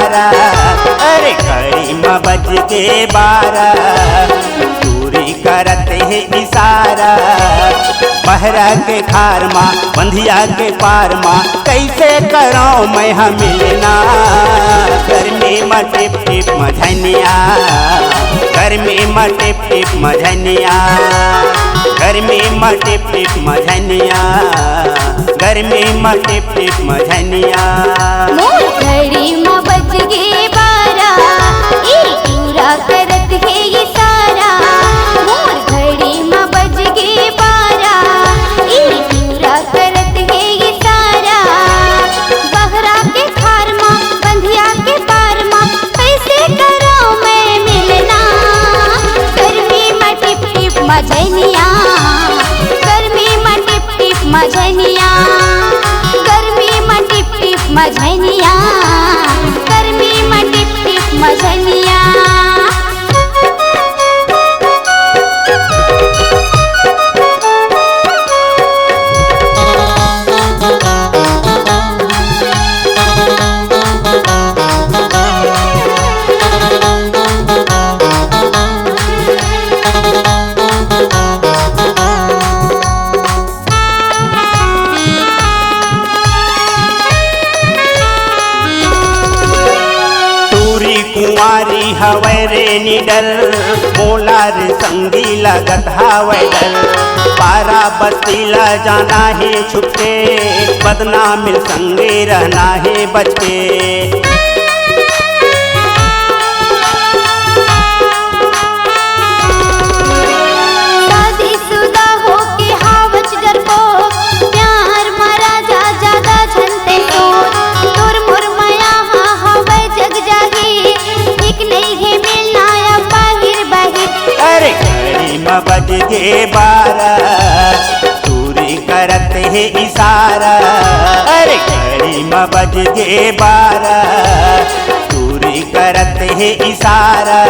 अरे घड़ी में बज के 12 दूरी करत है इशारा। बहरा के खार माँ बंधिया के पार माँ कैसे करो मैं हम मिलना। गर्मी में टिप टिप मझनिया, गर्मी में टिप टिप मझनिया, गर्मी में टिप टिप मझनिया, गर्मी में टिप टिप मझनिया। घड़ी में बज गए 12 पूरा करत है ये सारा। मोर घड़ी में बज गए 12 पूरा करत है ये सारा। बहरा के खार माँ बंधिया के पार माँ कैसे करो मैं मिलना। गर्मी में टिप टिप मझनिया, गर्मी में टिप टिप मझनिया, गर्मी में टिप टिप मझनिया, गर्मी में टिप टिप मझनिया। कुंवारी हवे रे निडल, मोलार संगी लगत हवे डल। पारा बस्तीला जाना है छुपके, बदनामिल संगे रहना है बचके। शादीशुदा होके हावच डरपोक, प्यार मारा जा ज्यादा झनते सोच। तोर मोर माया हवे जग जाही, एक नहीं है मिलना या बाहिर बाहिर। अरे घड़ी में बज गए 12 दूरी करत है इशारा। अरे घड़ी में बज गए 12 दूरी करत है इशारा।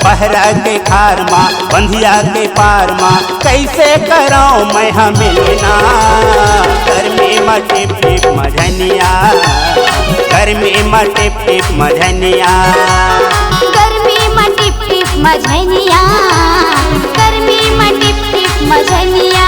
बहरा के खार माँ बंधिया के पार माँ कैसे करो मैं हम मिलना। गर्मी में टिप टिप मझनिया, गर्मी में टिप टिप मझनिया, गर्मी में टिप टिप मझनिया, गर्मी में टिप टिप मझनिया।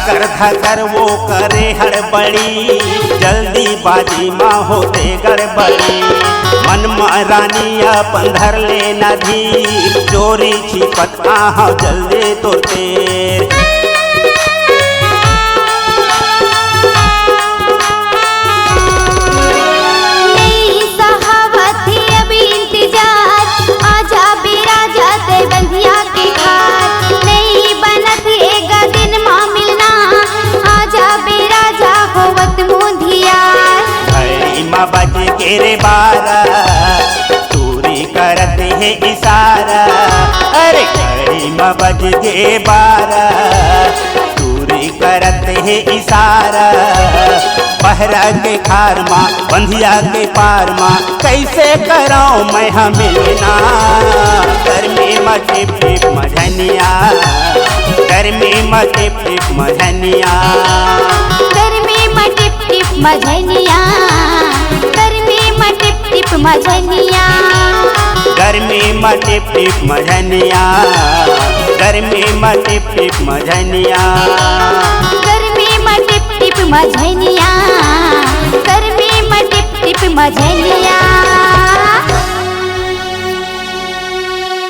कर धकर वो करे हड़बड़ी, जल्दी बाजी माँ होते गड़बड़ी। मन में रानिया पंधर ले नदी, चोरी छिपत आह जल्दी तो तेर। नहीं सहावत ही अभी इंतजार, आजा बेरा जाते बंधिया के खार। नहीं बनत एगा दिन माँ मिलना, आजा बेरा जा होवत मुधिया। घड़ी में बज के रे 12 दूरी करत है इशारा। अरे घड़ी में बज के 12 दूरी करत है इशारा। बहरा के खार माँ बंधिया के पार माँ कैसे करो मैं हम मिलना। गर्मी में टिप टिप मझनिया, गर्मी में टिप टिप मझनिया, गर्मी में टिप टिप मझनिया, गर्मी में टिप टिप मझनिया, गर्मी में टिप टिप मझनिया, गर्मी में टिप टिप मझनिया, गर्मी में टिप टिप मझनिया, गर्मी में टिप टिप मझनिया।